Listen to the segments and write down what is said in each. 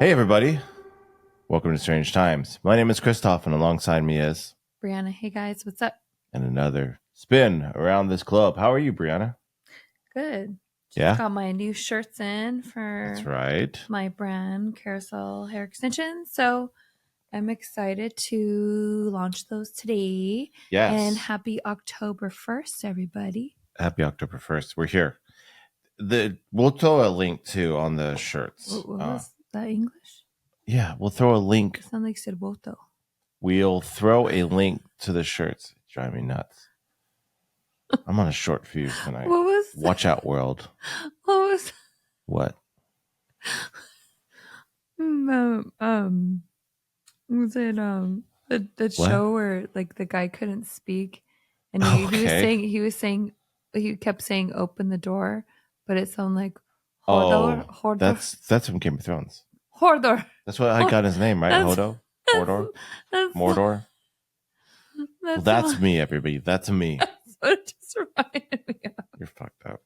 Hey, everybody. Welcome to Strange Times. My name is Christoph, and alongside me is... Brianna. Hey, guys. What's up? And another spin around this club. How are you, Brianna? Good. Yeah? Got my new shirts in for That's right. my brand, Carousel Hair Extensions. So I'm excited to launch those today. Yes. And happy October 1st, everybody. Happy October 1st. We're here. We'll throw a link, too, on the shirts. What was that, English? Yeah, we'll throw a link. It sounds like said voto. We'll throw a link to the shirts. It's driving me nuts. I'm on a short fuse tonight. What was Watch out, world. What was What? Was it the show where like the guy couldn't speak and he kept saying open the door, but it sounded like Hodor. That's from Game of Thrones. Hodor. That's what I got his name, right? Hodor? Mordor? Well, that's me, everybody. That's me. That's what it just reminded me of. You're fucked up.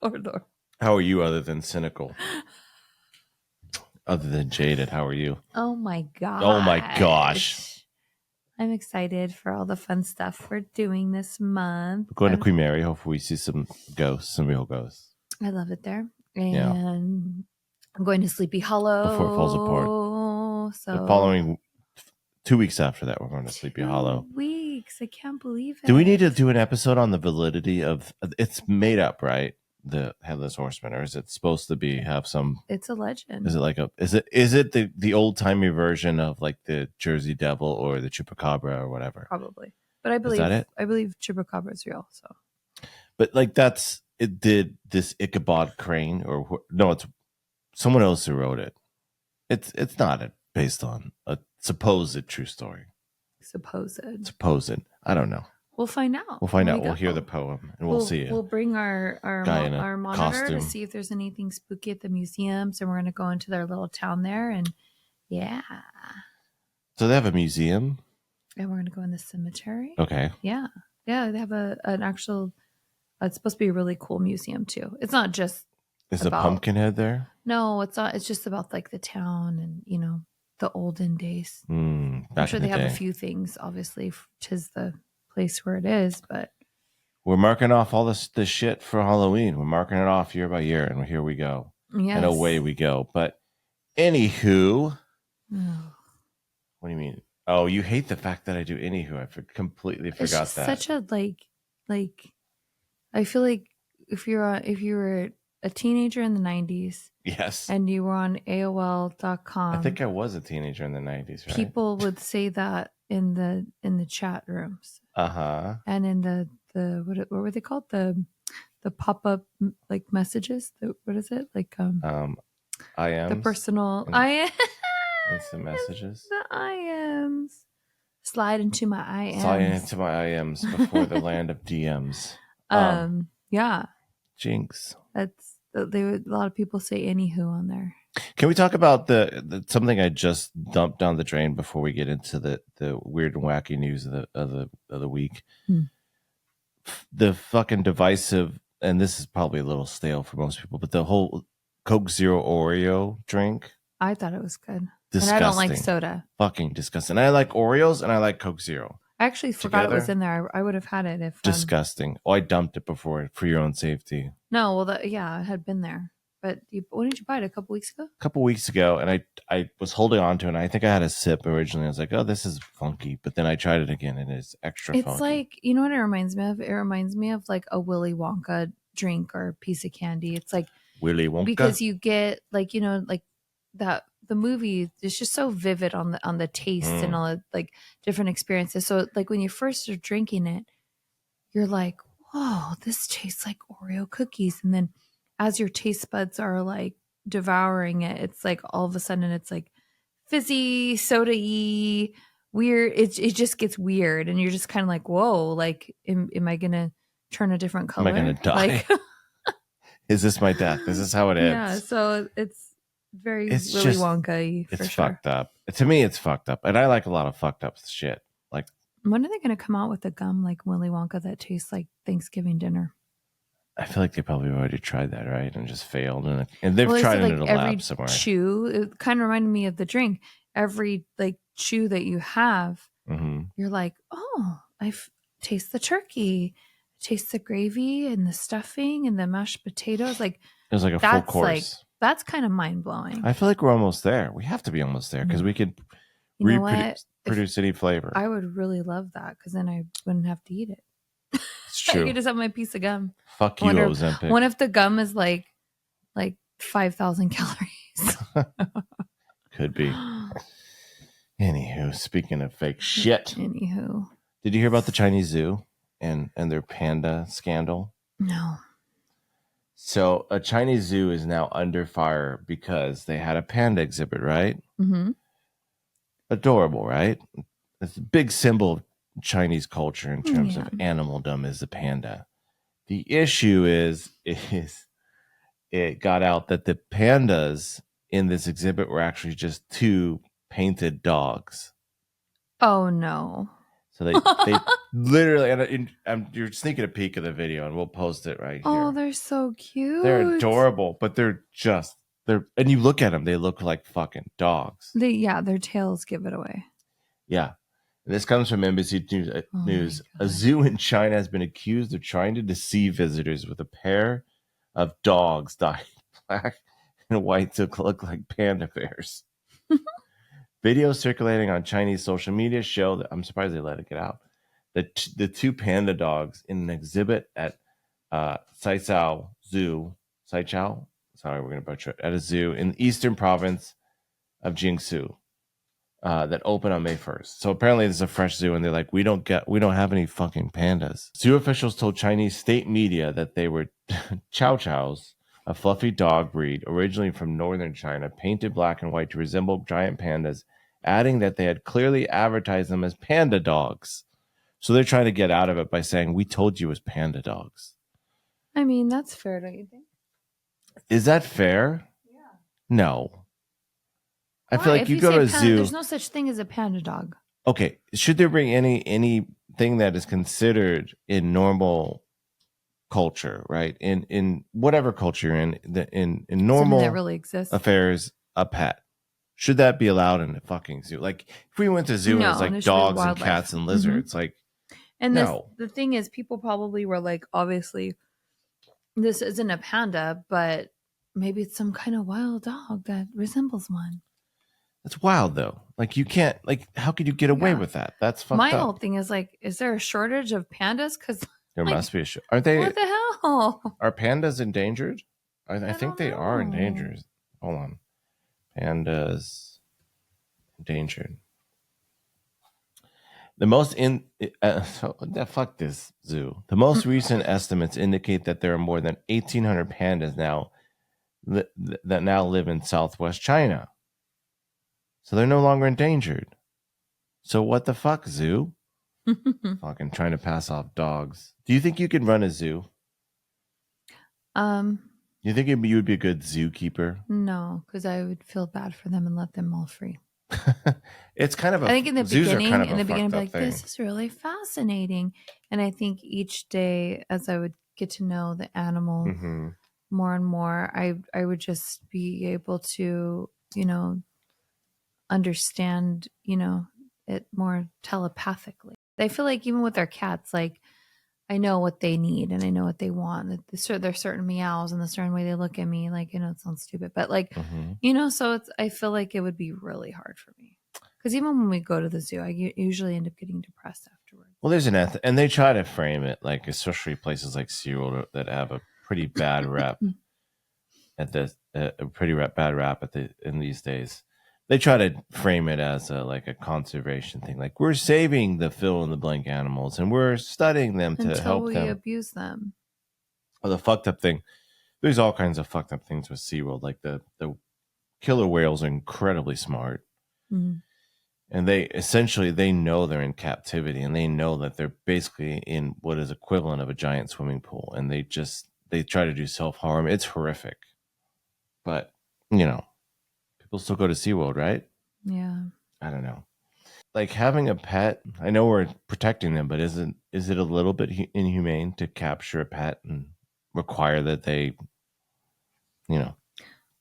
Hodor. How are you other than cynical? Other than jaded, how are you? Oh my gosh. Oh my gosh. I'm excited for all the fun stuff we're doing this month. We're going to Queen Mary. Hopefully we see some ghosts, some real ghosts. I love it there. And I'm going to Sleepy Hollow. Before it falls apart. So the following 2 weeks after that, we're going to Sleepy Hollow. 2 weeks. I can't believe it. Do we need to do an episode on the validity of... It's made up, right? The Headless Horseman, or is it supposed to be have some... It's a legend. Is it like a... Is it the old-timey version of like the Jersey Devil or the Chupacabra or whatever? Probably. But I believe... Is that it? I believe Chupacabra is real, so... But like that's... It did this Ichabod Crane or... No, it's someone else who wrote it. It's not based on a supposed true story. Supposed. I don't know. We'll find out. We'll hear the poem and we'll see it. We'll bring our monitor costume to see if there's anything spooky at the museums, and we're going to go into their little town there, and yeah. So they have a museum, and we're going to go in the cemetery. Okay. Yeah. They have an actual. It's supposed to be a really cool museum too. It's not just. Is the Pumpkinhead there? No, it's not. It's just about like the town and the olden days. I'm sure they have a few things. Obviously, 'tis the place where it is, but we're marking off all this shit for Halloween. We're marking it off year by year, and here we go. Yes. And away we go. But anywho, What do you mean? Oh, you hate the fact that I do anywho. I completely forgot that. Such a like. I feel like if you were a teenager in the 90s, yes, and you were on AOL.com, I think I was a teenager in the 90s. Right? People would say that in the chat rooms. And in the what were they called? The pop-up like messages. What is it? Like IMs. The personal IMs. Instant messages. The IMs. Slide into my IMs. Slide into my IMs before the land of DMs. Yeah. Jinx. That's a lot of people say anywho on there. Can we talk about the something I just dumped down the drain before we get into the weird and wacky news of the week? The fucking divisive, and this is probably a little stale for most people, but the whole Coke Zero Oreo drink. I thought it was good. Disgusting. And I don't like soda. Fucking disgusting. I like Oreos and I like Coke Zero. I actually forgot it was in there. I would have had it if... Disgusting. I dumped it before for your own safety. No, well, it had been there. But when did you buy it? A couple weeks ago? A couple weeks ago, and I was holding on to it, and I think I had a sip originally. I was like, oh, this is funky. But then I tried it again, and it's extra funky. It's like, you know what it reminds me of? It reminds me of like a Willy Wonka drink or piece of candy. It's like... Willy Wonka? Because you get like, like that... The movie is just so vivid on the taste and all the like different experiences. So like when you first are drinking it, you're like, whoa, this tastes like Oreo cookies. And then as your taste buds are like devouring it, it's like all of a sudden it's like fizzy, soda-y, weird. It just gets weird. And you're just kind of like, whoa, like, am I going to turn a different color? Am I going to die? Like, is this my death? Is this how it ends? Yeah. So it's Willy Wonka-y. It's fucked up. To me, it's fucked up. And I like a lot of fucked up shit. Like, when are they going to come out with a gum like Willy Wonka that tastes like Thanksgiving dinner? I feel like they probably already tried that, right? And just failed. And they've Well, they tried said it like in a every lab somewhere. chew, it kind of reminded me of the drink. Every like chew that you have, you're like, oh, taste the turkey, taste the gravy and the stuffing and the mashed potatoes. Like It was like a full course. That's kind of mind blowing. I feel like we're almost there. We have to be almost there because we could You know what? produce any flavor. I would really love that because then I wouldn't have to eat it. It's true. I could just have my piece of gum. Fuck you, Ozempic. What if the gum is like 5,000 calories? Could be. Anywho, speaking of fake shit. Anywho. Did you hear about the Chinese zoo and their panda scandal? No. So a Chinese zoo is now under fire because they had a panda exhibit, right? Mm-hmm. Adorable, right? It's a big symbol of Chinese culture in terms of animaldom is the panda. The issue is it got out that the pandas in this exhibit were actually just two painted dogs. Oh no. So they literally, and you're sneaking a peek of the video, and we'll post it right here. Oh, they're so cute. They're adorable, but they're and you look at them, they look like fucking dogs. Their tails give it away. Yeah. And this comes from NBC News. A zoo in China has been accused of trying to deceive visitors with a pair of dogs dyed black and white to look like panda bears. Videos circulating on Chinese social media show that, I'm surprised they let it get out, that the two panda dogs in an exhibit at Saichao Zoo, Saichao, sorry, we're going to butcher it, at a zoo in the eastern province of Jiangsu that opened on May 1st. So apparently this is a fresh zoo, and they're like, we don't have any fucking pandas. Zoo officials told Chinese state media that they were chow chows, a fluffy dog breed originally from northern China, painted black and white to resemble giant pandas, adding that they had clearly advertised them as panda dogs. So they're trying to get out of it by saying, we told you it was panda dogs. I mean, that's fair, don't you think? Is that fair? Yeah. No. I feel like if you go to a zoo. There's no such thing as a panda dog. Okay. Should there be anything that is considered in normal culture, right? In whatever culture you're in normal that really exists. affairs, a pet? Should that be allowed in a fucking zoo? Like if we went to a zoo and it's like dogs and cats and lizards, like the thing is, people probably were like, obviously, this isn't a panda, but maybe it's some kind of wild dog that resembles one. That's wild though. Like you can't, like, how could you get away with that? That's fucked up. My whole thing is like, is there a shortage of pandas? Because there must be a aren't they? What the hell? Are pandas endangered? I think they are endangered. Hold on. Pandas endangered. The most fuck this zoo. The most recent estimates indicate that there are more than 1,800 pandas now that now live in southwest China. So they're no longer endangered. So what the fuck, zoo? Fucking trying to pass off dogs. Do you think you could run a zoo? You think you would be a good zookeeper? No, because I would feel bad for them and let them all free. It's kind of I think in the beginning, I'd be like, this is really fascinating. And I think each day, as I would get to know the animal more and more, I would just be able to, understand, it more telepathically. I feel like even with our cats, like I know what they need and I know what they want. There's certain meows and the certain way they look at me, like, it sounds stupid, but like, so I feel like it would be really hard for me. Because even when we go to the zoo, I usually end up getting depressed afterwards. Well, there's and they try to frame it, like, especially places like SeaWorld that have a pretty bad rep in these days. They try to frame it as a conservation thing. Like, we're saving the fill in the blank animals and we're studying them to help them. Until we abuse them. Well, the fucked up thing, there's all kinds of fucked up things with SeaWorld. Like the killer whales are incredibly smart. Mm-hmm. And they know they're in captivity and they know that they're basically in what is equivalent of a giant swimming pool. And they try to do self-harm. It's horrific. But, people still go to SeaWorld, right? Yeah. I don't know. Like having a pet, I know we're protecting them, but is it a little bit inhumane to capture a pet and require that they,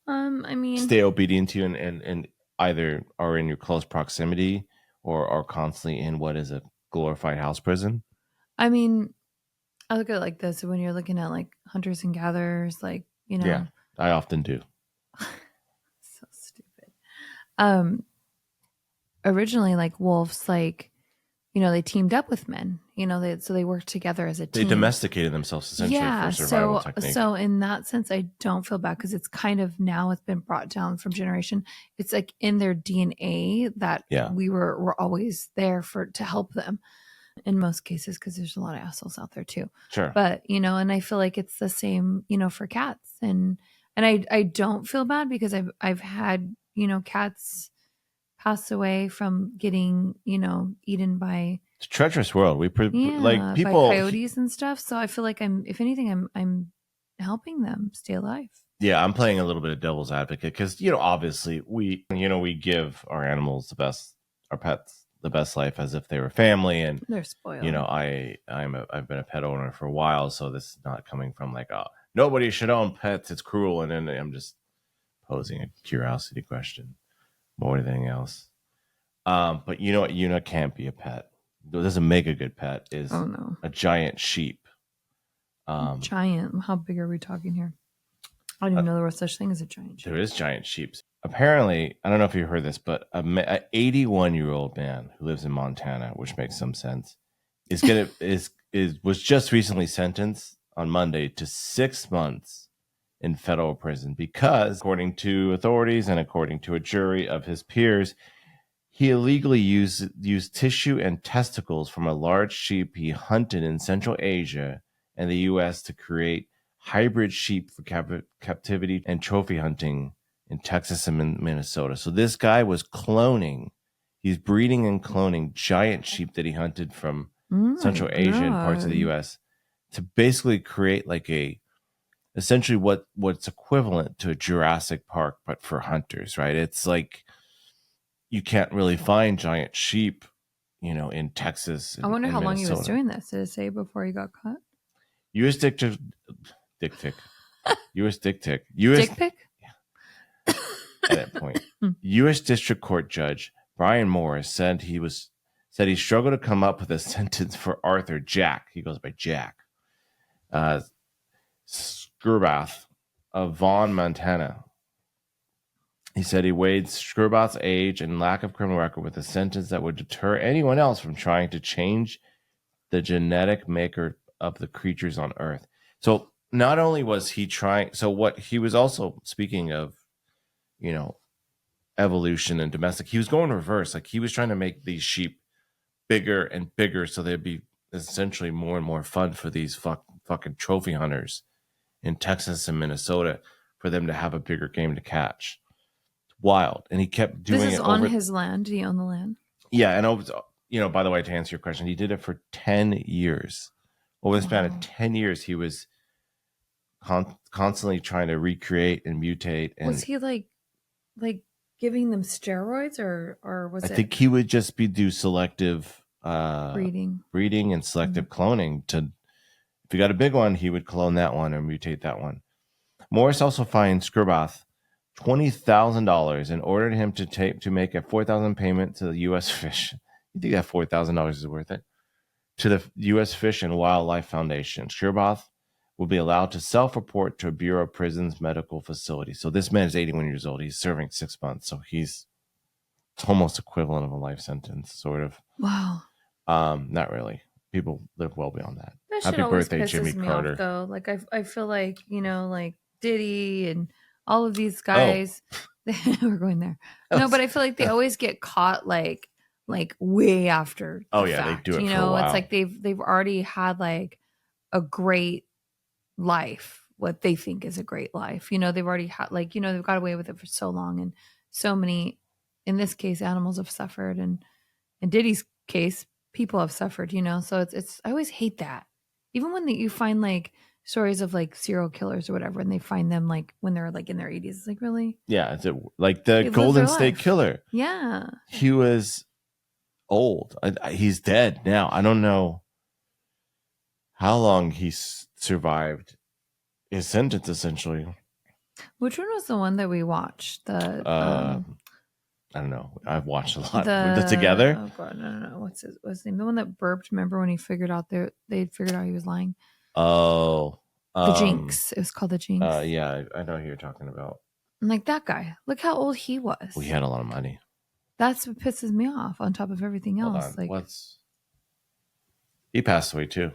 I mean, stay obedient to you and either are in your close proximity or are constantly in what is a glorified house prison? I mean, I look at it like this. When you're looking at like hunters and gatherers, like, Yeah, I often do. so stupid. Originally, like wolves, like, they teamed up with men, so they worked together as a They team. domesticated themselves essentially for survival technique. So in that sense, I don't feel bad because it's kind of now it's been brought down from generation. It's like in their DNA that we're always there to help them in most cases, because there's a lot of assholes out there too. Sure. But, and I feel like it's the same, for cats. And I don't feel bad because I've had, cats pass away from getting, eaten by It's a treacherous world. Like people, by coyotes and stuff. So I feel like if anything, I'm helping them stay alive. Yeah, I'm playing a little bit of devil's advocate because, obviously we give our animals our pets the best life as if they were family. And they're spoiled. I've been a pet owner for a while. So this is not coming from like, nobody should own pets. It's cruel. And then I'm just posing a curiosity question more than anything else. But you know what? Can't be a pet. What doesn't make a good pet is a giant sheep. Giant? How big are we talking here? I didn't even know there was such thing as a giant sheep. There is giant sheep. Apparently, I don't know if you heard this, but an 81-year-old man who lives in Montana, which makes some sense, was just recently sentenced on Monday to 6 months in federal prison because, according to authorities and according to a jury of his peers, he illegally used tissue and testicles from a large sheep he hunted in Central Asia and the U.S. to create hybrid sheep for captivity and trophy hunting in Texas and Minnesota. So this guy was cloning. He's breeding and cloning giant sheep that he hunted from Central Asia and parts of the U.S. to basically create like essentially what's equivalent to a Jurassic Park, but for hunters, right? It's like you can't really find giant sheep, in Texas. I wonder how long Minnesota. he was doing this. Did it say before he got caught? U.S. Dick Pic. U.S. Dick Pic. Dick pic? Yeah. At that point, U.S. District Court Judge Brian Morris said he struggled to come up with a sentence for Arthur Jack. He goes by Jack. Skurbath of Vaughn, Montana. He said he weighed Skurbath's age and lack of criminal record with a sentence that would deter anyone else from trying to change the genetic maker of the creatures on Earth. So not only was he trying, so what he was also speaking of, evolution and domestic, he was going reverse. Like he was trying to make these sheep bigger and bigger so they'd be essentially more and more fun for these fucking trophy hunters in Texas and Minnesota for them to have a bigger game to catch. It's wild. And he kept doing it. This is on his land. Did he own the land? Yeah. And, by the way, to answer your question, he did it for 10 years. Over the span of 10 years, he was constantly trying to recreate and mutate. And was he like giving them steroids or was I think he would just do selective breeding and selective cloning if you got a big one, he would clone that one or mutate that one. Morris also fined Skurbath $20,000 and ordered him to make a $4,000 payment to the U.S. Fish. You think that $4,000 is worth it? To the U.S. Fish and Wildlife Foundation. Skurbath will be allowed to self-report to a Bureau of Prisons medical facility. So this man is 81 years old. He's serving 6 months. So it's almost equivalent of a life sentence, sort of. Wow. Not really. People live well beyond that. Happy birthday, Jimmy Carter. Off, though, like I feel like like Diddy and all of these guys, we're going there. No, but I feel like they always get caught like way after. The fact. They do it. For a while. It's like they've already had like a great life, what they think is a great life. They've already had they've got away with it for so long, and so many, in this case, animals have suffered, and in Diddy's case, people have suffered. So it's I always hate that. Even when you find like stories of like serial killers or whatever, and they find them like when they're like in their 80s, it's like, really? Yeah, it's like the Golden State Killer. Yeah, he was old. He's dead now. I don't know how long he survived his sentence essentially. Which one was the one that we watched? The I don't know. I've watched a lot. Together. Oh god, no. What's his name? The one that burped. Remember when he figured out they figured out he was lying? Oh, The Jinx. It was called The Jinx. Yeah, I know who you're talking about. I'm like, that guy. Look how old he was. We had a lot of money. That's what pisses me off. On top of everything else, Hold on. Like, he passed away too.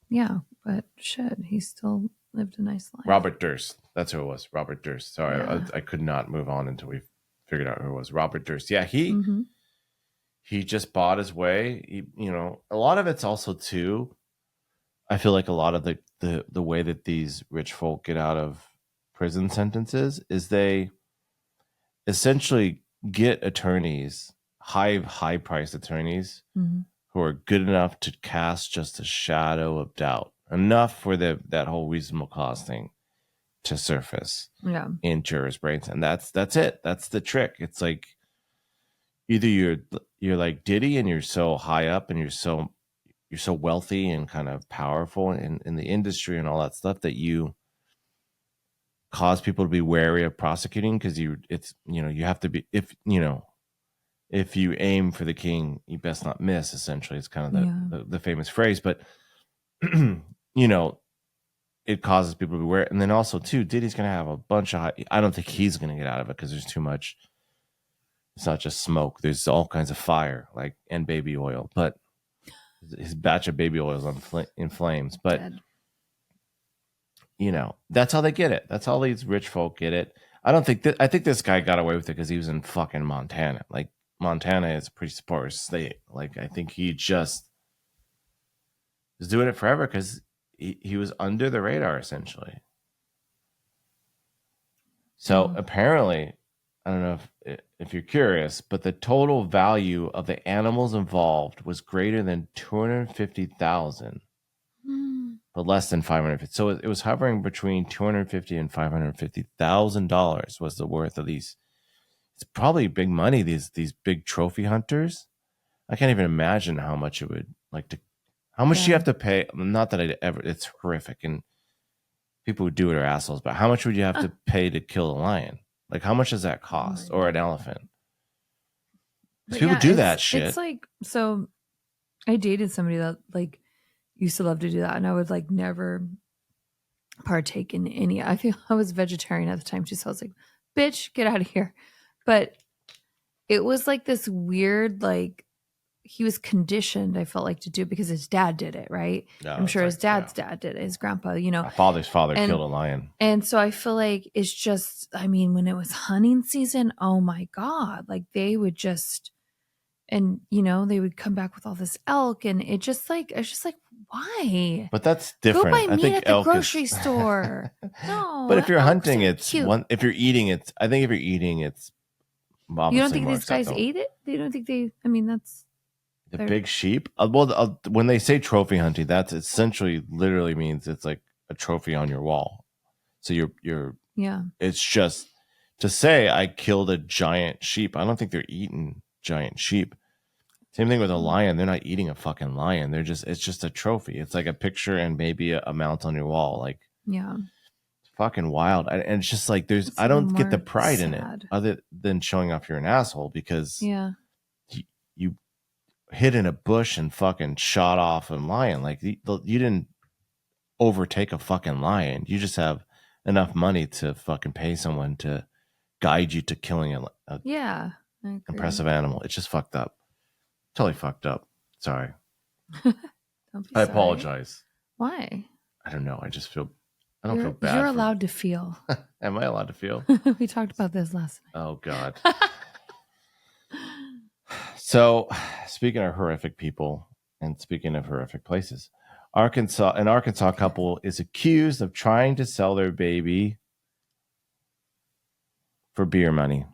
Yeah, but shit, he still lived a nice life. Robert Durst. That's who it was. Robert Durst. Sorry, yeah. I could not move on until we figured out who it was. Robert Durst. Yeah, he just bought his way. A lot of it's also too. I feel like a lot of the way that these rich folk get out of prison sentences is they essentially get attorneys, high priced attorneys, who are good enough to cast just a shadow of doubt, enough for that whole reasonable cause thing to surface in jurors' brains, and that's it. That's the trick. It's like either you're like Diddy and you're so high up and you're so wealthy and kind of powerful in the industry and all that stuff that you cause people to be wary of prosecuting because you have to be, if you aim for the king, you best not miss. Essentially, it's kind of the famous phrase, but it causes people to be wary. And then also too, Diddy's going to have a bunch of I don't think he's going to get out of it because there's too much. It's not just smoke. There's all kinds of fire, and baby oil, but his batch of baby oil is in flames. But that's how they get it. That's how these rich folk get it. I think this guy got away with it because he was in fucking Montana. Like, Montana is a pretty sparse state. Like, I think he just was doing it forever because he was under the radar, essentially. So apparently, I don't know if you're curious, but the total value of the animals involved was greater than $250,000, but less than $550,000. So it was hovering between $250,000 and $550,000 was the worth of these. It's probably big money. These big trophy hunters. I can't even imagine how much it would how much you have to pay. Not that it's horrific, and people who do it are assholes. But how much would you have to pay to kill a lion? Like, how much does that cost, or an elephant? People do that shit. It's like, so I dated somebody that used to love to do that, and I would never partake in any. I feel I was vegetarian at the time too, so I was like, "Bitch, get out of here." But it was this weird, he was conditioned, I felt like, to do it because his dad did it, right? No, I'm sure his dad's dad did it, his grandpa, My father's father killed a lion. And so I feel like it's just, I mean, when it was hunting season, oh my God, they would just, and they would come back with all this elk, and it's just why? But that's different. Go buy meat at the grocery store. No. But if you're hunting, it's one. If you're eating, it's. I think if you're eating, it's. You don't think these guys ate it? They don't think they. I mean, that's the big sheep. When they say trophy hunting, that's essentially literally means it's like a trophy on your wall. So you're. It's just to say I killed a giant sheep. I don't think they're eating giant sheep. Same thing with a lion. They're not eating a fucking lion. It's just a trophy. It's like a picture and maybe a mount on your wall. It's fucking wild. And it's just I don't get the pride in it other than showing off you're an asshole because you hid in a bush and fucking shot off a lion. You didn't overtake a fucking lion. You just have enough money to fucking pay someone to guide you to killing a impressive animal. It's just fucked up. Totally fucked up. Sorry. I apologize. Why? I don't know. I just feel. I don't feel bad. You're allowed to feel. Am I allowed to feel? We talked about this last night. Oh God. So, speaking of horrific people, and speaking of horrific places, an Arkansas couple is accused of trying to sell their baby for beer money.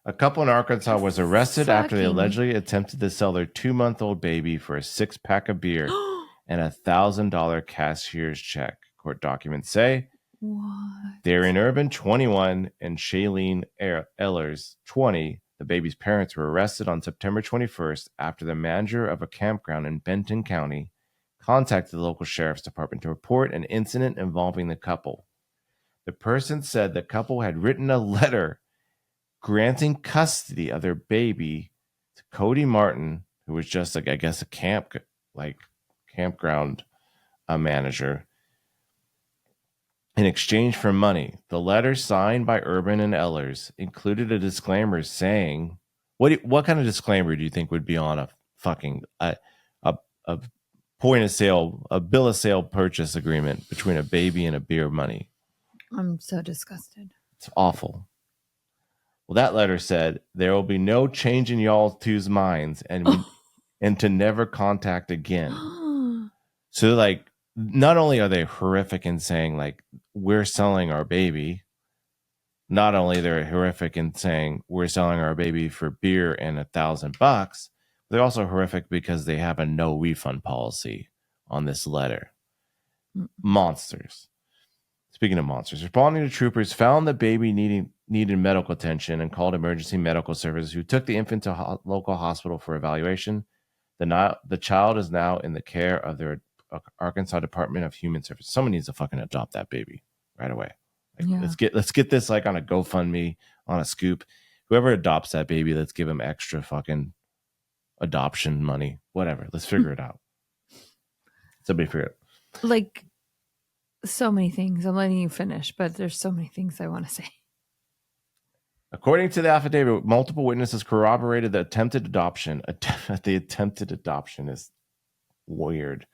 A couple in Arkansas was arrested after they allegedly attempted to sell their 2-month-old baby for a 6-pack of beer and $1,000 cashier's check. Court documents say. What? Darian Urban, 21, and Shailene Ehlers, 20, the baby's parents, were arrested on September 21st after the manager of a campground in Benton County contacted the local sheriff's department to report an incident involving the couple. The person said the couple had written a letter granting custody of their baby to Cody Martin, who was just like, I guess, a campground manager, in exchange for money. The letter, signed by Urban and Ellers, included a disclaimer saying, what kind of disclaimer do you think would be on a fucking a point of sale, a bill of sale purchase agreement between a baby and a beer money? I'm so disgusted. It's awful. Well, that letter said there will be no change in y'all two's minds, and to never contact again. So, like, not only are they horrific in saying, like, we're selling our baby, not only they're horrific in saying we're selling our baby for beer and $1,000, they're also horrific because they have a no refund policy on this letter. Monsters. Speaking of monsters, responding to troopers found the baby needed medical attention and called emergency medical services, who took the infant to local hospital for evaluation. The child is now in the care of their Arkansas Department of Human Services. Someone needs to fucking adopt that baby right away. Like, yeah. Let's get this like on a GoFundMe, on a scoop. Whoever adopts that baby, let's give him extra fucking adoption money. Whatever. Let's figure it out. Somebody figure it out. Like, so many things. I'm letting you finish, but there's so many things I want to say. According to the affidavit, multiple witnesses corroborated the attempted adoption. The attempted adoption is weird.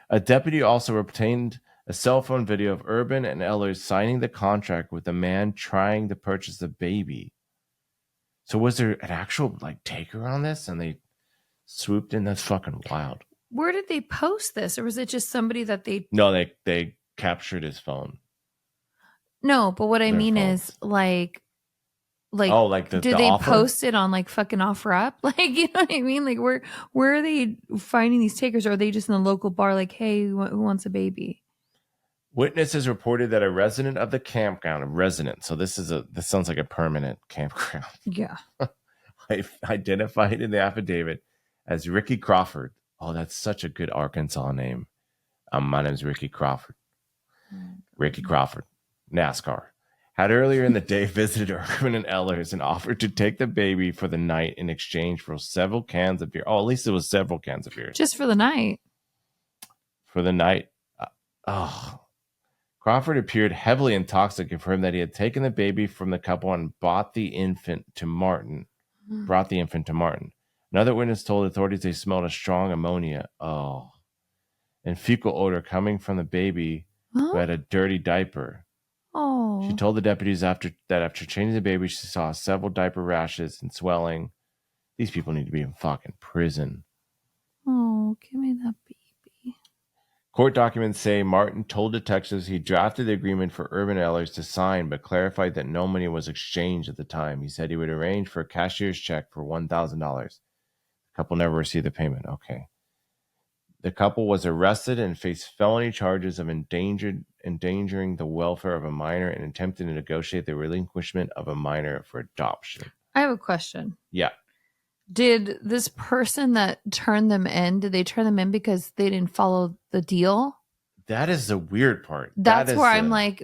A deputy also obtained a cell phone video of Urban and Ellers signing the contract with the man trying to purchase the baby. So was there an actual like taker on this, and they swooped in? That's fucking wild. Where did they post this, or was it just somebody that they? No, they captured his phone. No, but what I mean is like do they offer? Post it on like fucking OfferUp? Like, you know what I mean? Like, where are they finding these takers? Or are they just in the local bar like, hey, who wants a baby? Witnesses reported that a resident of the campground, so this sounds like a permanent campground. Yeah. Identified in the affidavit as Ricky Crawford. Oh, that's such a good Arkansas name. My name is Ricky Crawford. Ricky Crawford, NASCAR. Had earlier in the day visited Urban and Ellers and offered to take the baby for the night in exchange for several cans of beer. Oh, at least it was several cans of beer. Just for the night. For the night. Crawford appeared heavily intoxicated, confirmed that he had taken the baby from the couple and brought the infant to Martin. Another witness told authorities they smelled a strong ammonia. And fecal odor coming from the baby who had a dirty diaper. Oh. She told the deputies after changing the baby, she saw several diaper rashes and swelling. These people need to be in fucking prison. Oh, give me that baby. Court documents say Martin told detectives he drafted the agreement for Urban Ellers to sign, but clarified that no money was exchanged at the time. He said he would arrange for a cashier's check for $1,000. The couple never received the payment. Okay. The couple was arrested and faced felony charges of endangering the welfare of a minor and attempting to negotiate the relinquishment of a minor for adoption. I have a question. Yeah. Did this person that turned them in, did they turn them in because they didn't follow the deal? That is the weird part. That's where I'm like,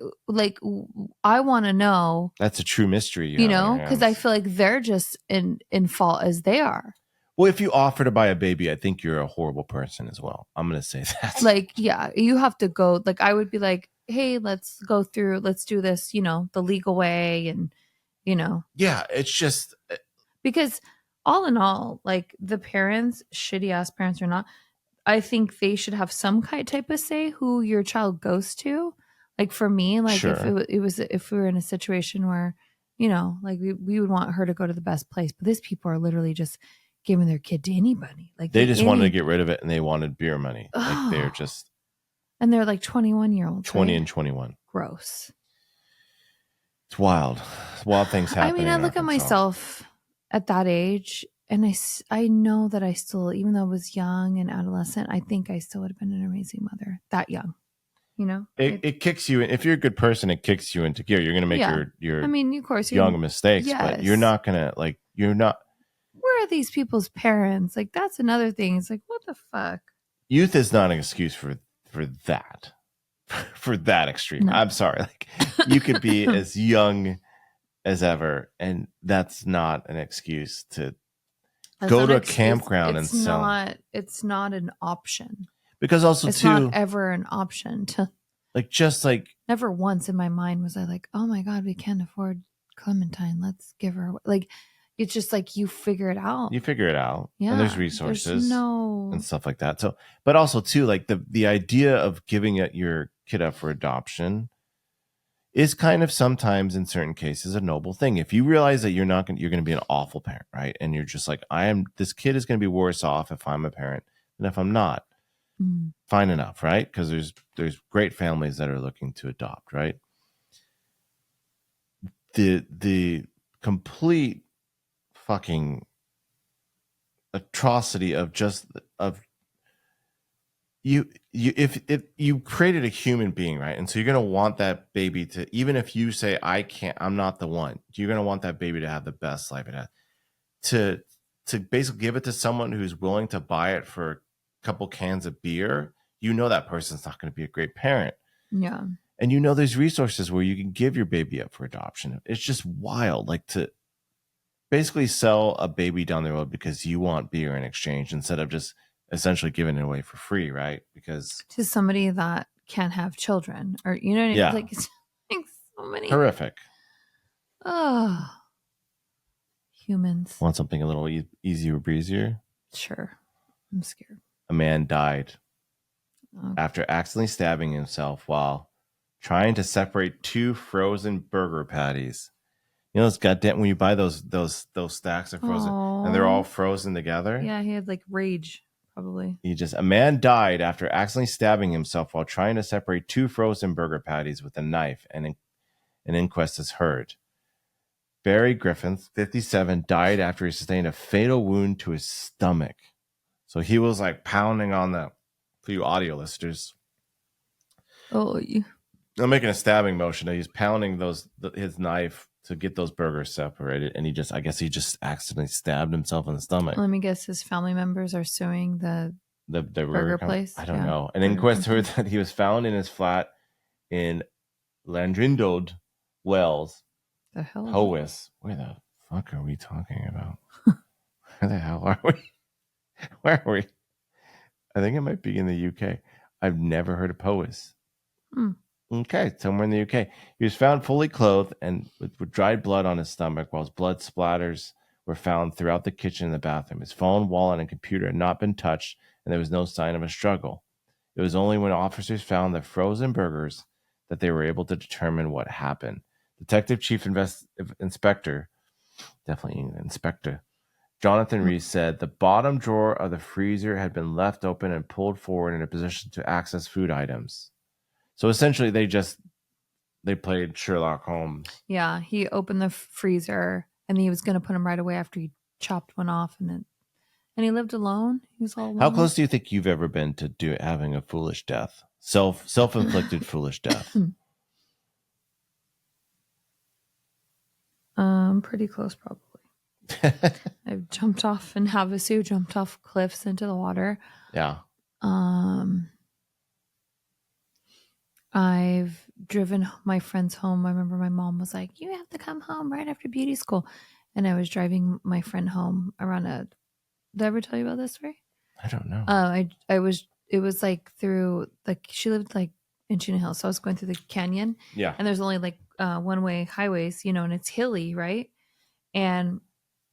I want to know. That's a true mystery. You know, because I feel like they're just in fault as they are. Well, if you offer to buy a baby, I think you're a horrible person as well. I'm going to say that. Like, yeah, you have to go. Like, I would be like, hey, let's go through, let's do this, you know, the legal way. And, you know. Yeah, it's just. Because all in all, like the parents, shitty ass parents or not, I think they should have some type of say who your child goes to. Like for me, like sure. if we were in a situation where, you know, like we would want her to go to the best place. But these people are literally just giving their kid to anybody. Like they just wanted to get rid of it and they wanted beer money. Like they're just. And they're like 21-year-olds. 20 and 21. Gross. It's wild. Wild things happen. I mean, I look at myself at that age and I know that I still, even though I was young and adolescent, I think I still would have been an amazing mother that young. You know, it kicks you in. If you're a good person, it kicks you into gear. You're going to make your. I mean, of course, young mistakes, yes. But you're not going to like. You're not. Where are these people's parents? Like that's another thing. It's like what the fuck. youth is not an excuse for that. For that extreme. No. I'm sorry. Like you could be as young as ever, and that's not an excuse to go to a campground and sell. It's not an option. Because also it's too, not ever an option to like never once in my mind was I like, oh my God, we can't afford Clementine. Let's give her like it's just like you figure it out. You figure it out. Yeah. And there's resources there's no and stuff like that. So but also too, like the idea of giving it your kid up for adoption is kind of sometimes in certain cases a noble thing. If you realize that you're going to be an awful parent, right? And you're just like, this kid is going to be worse off if I'm a parent than if I'm not. Fine enough, right? Because there's great families that are looking to adopt, right? The complete fucking atrocity of just of you if you created a human being, right? And so you're going to want that baby to, even if you say I'm not the one, you're going to want that baby to have the best life it has. To basically give it to someone who's willing to buy it for a couple cans of beer, you know that person's not going to be a great parent. Yeah. And you know there's resources where you can give your baby up for adoption. It's just wild, like to basically sell a baby down the road because you want beer in exchange instead of just essentially giving it away for free, right? Because to somebody that can't have children, or you know what I mean? Yeah. Like it's like so many horrific. Oh, humans. Want something a little easier breezier? Sure. I'm scared. A man died Okay. after accidentally stabbing himself while trying to separate two frozen burger patties. You know those goddamn, when you buy those stacks of frozen and they're all frozen together. Yeah, he had like rage, probably. A man died after accidentally stabbing himself while trying to separate two frozen burger patties with a knife, and an inquest is heard. Barry Griffin, 57, died after he sustained a fatal wound to his stomach. So he was like pounding on for you audio listeners. Oh, I'm making a stabbing motion. He's pounding his knife to get those burgers separated, and I guess he just accidentally stabbed himself in the stomach. Let me guess, his family members are suing the burger place. I don't know. An inquest heard that he was found in his flat in Landrindod Wells. The hell? Powys. Where the fuck are we talking about? Where the hell are we? Where are we? I think it might be in the UK. I've never heard of Powys. Okay, somewhere in the UK. He was found fully clothed and with dried blood on his stomach, while his blood splatters were found throughout the kitchen and the bathroom. His phone, wallet, and computer had not been touched, and there was no sign of a struggle. It was only when officers found the frozen burgers that they were able to determine what happened. Detective Chief Inspector, definitely Inspector, Jonathan Reese said the bottom drawer of the freezer had been left open and pulled forward in a position to access food items. So essentially, they played Sherlock Holmes. Yeah, he opened the freezer and he was going to put them right away after he chopped one off, and he lived alone. He was all alone. How close do you think you've ever been to having a foolish death, self-inflicted foolish death? Pretty close, probably. I've jumped off in Havasu, jumped off cliffs into the water. Yeah. I've driven my friends home. I remember my mom was like, "You have to come home right after beauty school," and I was driving my friend home around Did I ever tell you about this story? I don't know. It was like through she lived like in Chino Hills, so I was going through the canyon. Yeah. And there's only like one-way highways, and it's hilly, right? And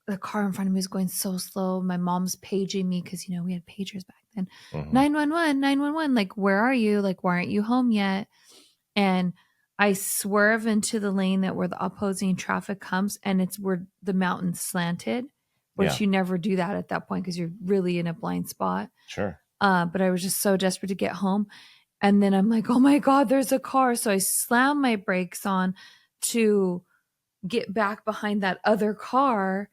the car in front of me was going so slow. My mom's paging me because we had pagers back then. 911, 911. Like, where are you? Like, why aren't you home yet? And I swerve into the lane where the opposing traffic comes, and it's where the mountain's slanted, which you never do that at that point because you're really in a blind spot. Sure. But I was just so desperate to get home. And then I'm like, oh my God, there's a car. So I slam my brakes on to get back behind that other car.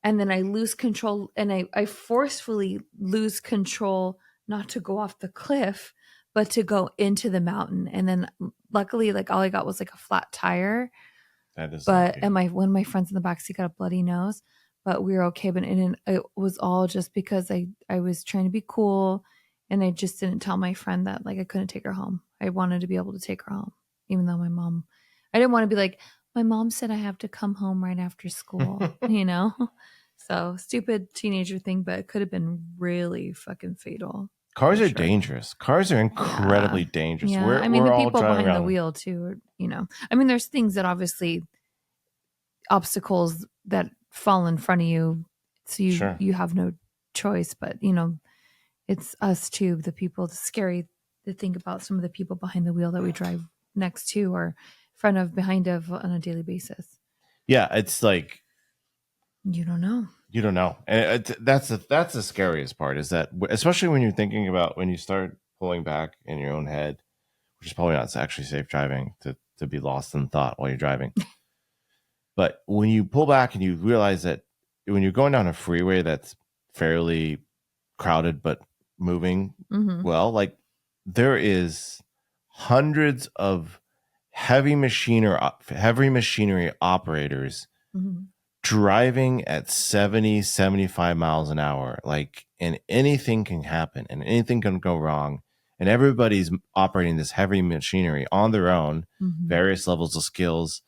And then I lose control, and I forcefully lose control, not to go off the cliff, but to go into the mountain. And then luckily, like all I got was like a flat tire. That is one of my friends in the backseat got a bloody nose, but we were okay. But it was all just because I was trying to be cool, And I just didn't tell my friend that like I couldn't take her home. I wanted to be able to take her home, even though I didn't want to be like, my mom said I have to come home right after school, you know? So stupid teenager thing, but it could have been really fucking fatal. Cars are dangerous. Cars are incredibly dangerous. Yeah. I mean, we're the all people driving behind around. the wheel too, you know, I mean, there's things that obviously obstacles that fall in front of you. So you have no choice, but you know, it's us too, the people. It's scary to think about some of the people behind the wheel that we drive next to or front of, behind of on a daily basis. Yeah, it's like you don't know. You don't know, and that's the scariest part. Is that especially when you're thinking about when you start pulling back in your own head, which is probably not actually safe driving to be lost in thought while you're driving. But when you pull back and you realize that when you're going down a freeway that's fairly crowded but moving well, like there is hundreds of heavy machinery operators driving at 70, 75 miles an hour. Like, and anything can happen and anything can go wrong. And everybody's operating this heavy machinery on their own, various levels of skills,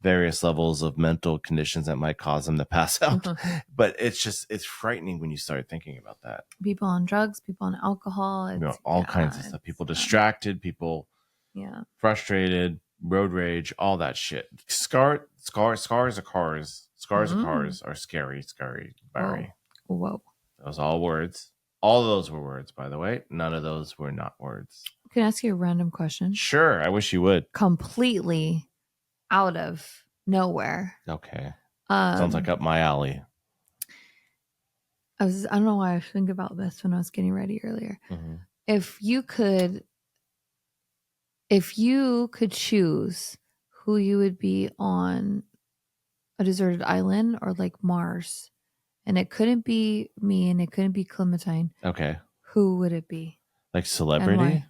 various levels of mental conditions that might cause them to pass out. But it's frightening when you start thinking about that. People on drugs, people on alcohol, you know, all kinds of stuff. People distracted, people frustrated, road rage, all that shit. Scars are cars. Scars of cars are scary, very. Whoa. Those all words. All of those were words, by the way. None of those were not words. Can I ask you a random question? Sure. I wish you would. Completely out of nowhere. Okay. Sounds like up my alley. I don't know why I was thinking about this when I was getting ready earlier. If you could choose who you would be on a deserted island or like Mars, and it couldn't be me and it couldn't be Clementine. Okay. Who would it be? Like celebrity?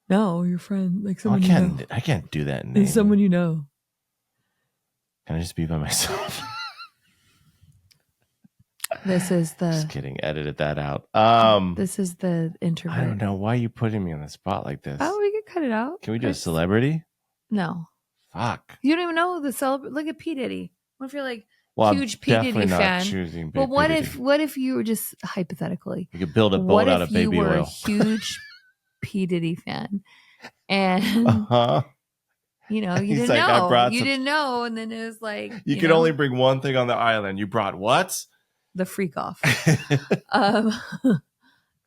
No, your friend. Like someone you know. I can't do that. It's someone you know. Can I just be by myself? This is the. Just kidding. Edited that out. This is the introvert. I don't know why you putting me on the spot like this. Oh, we can cut it out. Can we do a celebrity? No. Fuck. You don't even know the celebrity. Look at P Diddy. What if you're like huge I'm P Diddy fan? Choosing but what if you were just hypothetically? You could build a boat out of baby oil. What if you were a huge P Diddy fan, and you know you didn't know, didn't know, and then it was like you could only bring one thing on the island. You brought what? The freak off.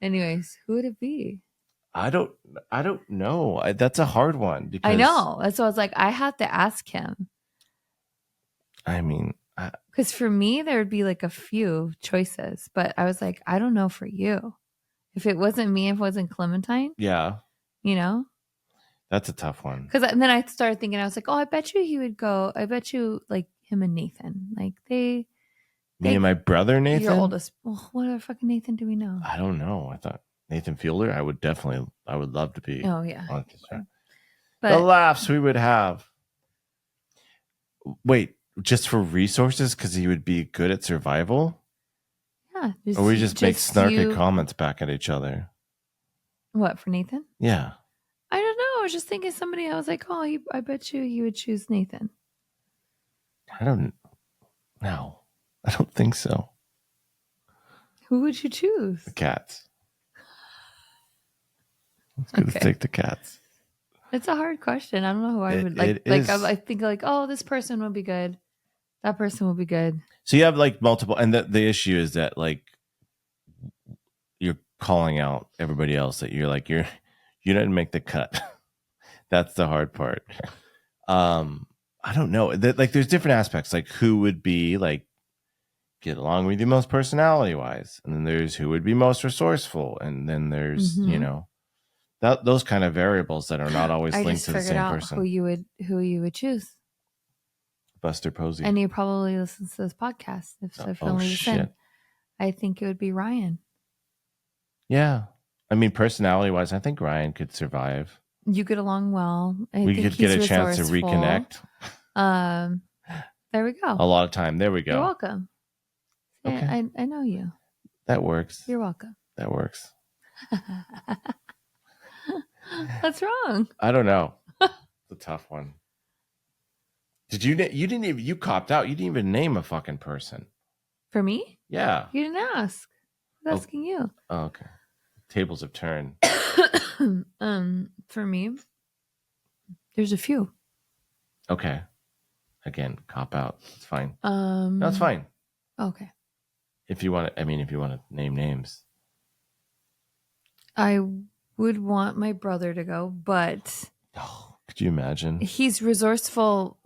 Anyways, who would it be? I don't know. That's a hard one because I know. That's why I was like, I have to ask him. I mean, because for me, there would be like a few choices, but I was like, I don't know for you. If it wasn't me, if it wasn't Clementine, yeah, you know, that's a tough one. Because then I started thinking, I was like, oh, I bet you he would go. I bet you like him and Nathan, like me and my brother Nathan, your oldest. Well, what other fucking Nathan do we know? I don't know. I thought Nathan Fielder. I would love to be. Oh yeah, on this show. But the laughs we would have. Wait, just for resources because he would be good at survival. Yeah, or we just make snarky comments back at each other. What, for Nathan? Yeah. I don't know. I was just thinking somebody. I was like, oh, I bet you he would choose Nathan. I don't know. I don't think so. Who would you choose? The cats. Let's go take the cats. It's a hard question. I don't know who I would like. I think like, oh, this person would be good. That person would be good. So you have like multiple, and the issue is that like you're calling out everybody else that you're like you didn't make the cut. That's the hard part. I don't know. Like there's different aspects. Like who would be like get along with you most personality wise, and then there's who would be most resourceful, and then there's those kind of variables that are not always linked to the same person. Who you would choose. Buster Posey. And he probably listens to this podcast. If only listen, I think it would be Ryan. Yeah. I mean, personality wise, I think Ryan could survive. You get along well. We could get a chance to reconnect. There we go. A lot of time. There we go. You're welcome. Okay. I know you. That works. You're welcome. That works. What's wrong? I don't know. It's a tough one. You didn't even, you copped out. You didn't even name a fucking person. For me? Yeah. You didn't ask. I was asking you. Oh, okay. Tables have turned. For me, there's a few. Okay. Again, cop out. It's fine. No, it's fine. Okay. If you want to name names. I would want my brother to go, but could you imagine? He's resourceful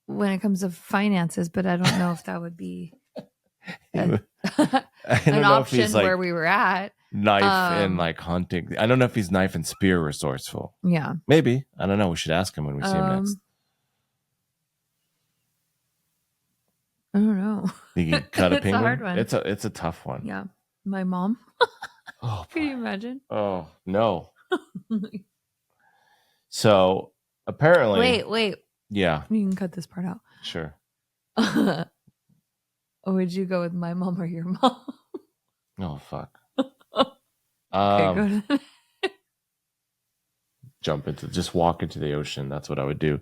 when it comes to finances, but I don't know if that would be an option where we were at. Knife and like hunting. I don't know if he's knife and spear resourceful. Yeah. Maybe. I don't know. We should ask him when we see him next. I don't know. You can cut a penguin? It's a hard one. It's a tough one. Yeah. My mom. Oh, can you imagine? Oh, no. So apparently. Wait. Yeah. You can cut this part out. Sure. Would you go with my mom or your mom? Oh, fuck. Okay, go just walk into the ocean. That's what I would do.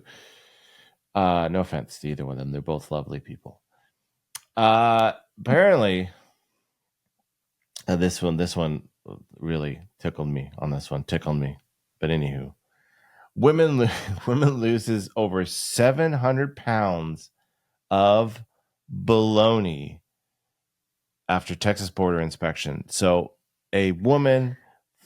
No offense to either one of them. They're both lovely people. Apparently, this one really tickled me on this one. Tickled me. But anywho, women loses over 700 pounds of bologna after Texas border inspection. So a woman,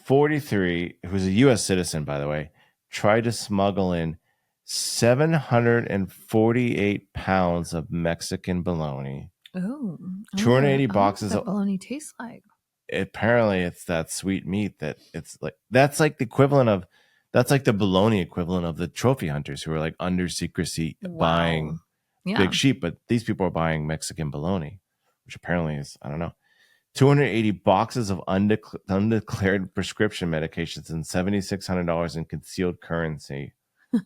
43, who's a U.S. citizen, by the way, tried to smuggle in 748 pounds of Mexican bologna. Oh, 280 boxes of bologna tastes like. Apparently, it's that sweet meat that it's like that's like the equivalent of that's like the bologna equivalent of the trophy hunters who are like under secrecy buying big sheep, but these people are buying Mexican bologna, which apparently is, I don't know, 280 boxes of undeclared prescription medications and $7,600 in concealed currency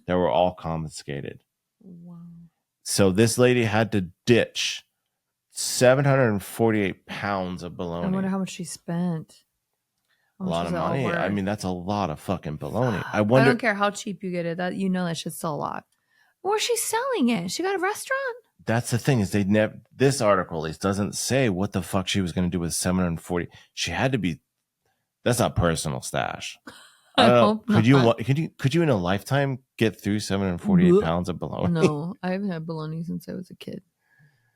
that were all confiscated. Wow. So this lady had to ditch 748 pounds of bologna. I wonder how much she spent. A lot of money. I mean, that's a lot of fucking bologna. I don't care how cheap you get it. That that shit's still a lot. Where's she selling it? She got a restaurant? That's the thing, is they never. This article at least doesn't say what the fuck she was going to do with 740. She had to be. That's not personal stash. I don't know. Could you in a lifetime get through 748 pounds of bologna? No, I haven't had bologna since I was a kid.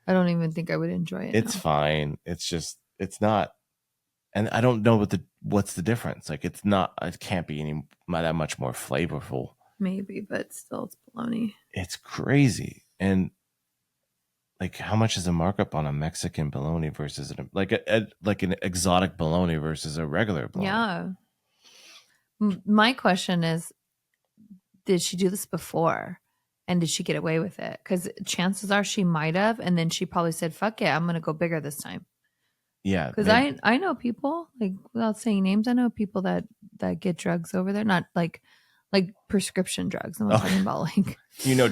I don't even think I would enjoy it. It's fine. It's just, it's not. And I don't know what's the difference. Like, it can't be that much more flavorful. Maybe, but still, it's bologna. It's crazy. And like, how much is a markup on a Mexican bologna versus like an exotic bologna versus a regular bologna? Yeah. My question is, did she do this before? And did she get away with it? Because chances are she might have. And then she probably said, fuck it, I'm going to go bigger this time. Yeah. Because I know people, like, without saying names, I know people that get drugs over there. Not like prescription drugs. I'm not talking about like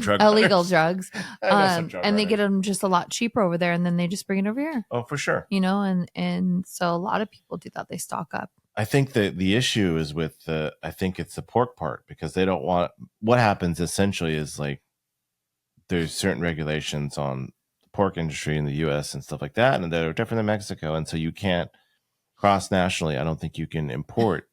drug illegal drugs. And they get them just a lot cheaper over there, and then they just bring it over here. Oh, for sure. And so a lot of people do that. They stock up. I think the issue is with I think it's the pork part, because they don't want. What happens essentially is like there's certain regulations on the pork industry in the U.S. and stuff like that, and they're different than Mexico, and so you can't cross nationally. I don't think you can import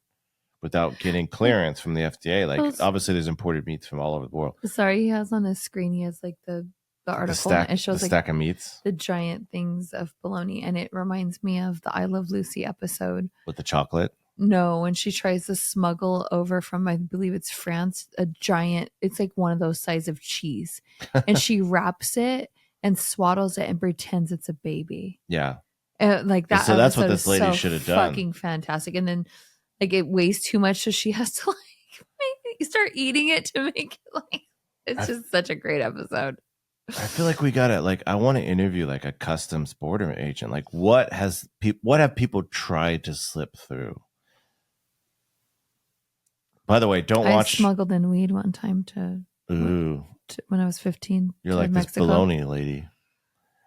without getting clearance from the FDA. Like, obviously, there's imported meats from all over the world. Sorry, he has on his screen. He has like the article. It shows the stack of meats, the giant things of bologna, and it reminds me of the I Love Lucy episode with the chocolate. No, when she tries to smuggle over from, I believe it's France, a giant. It's like one of those size of cheese, and she wraps it and swaddles it and pretends it's a baby. Yeah, like that. So that's what this lady should have done. Fucking fantastic. And then like it weighs too much, so she has to like start eating it to make it like. It's just such a great episode. I feel like we gotta I want to interview like a customs border agent. Like, what have people tried to slip through? By the way, I smuggled in weed one time when I was 15. You're like Mexico. This bologna lady.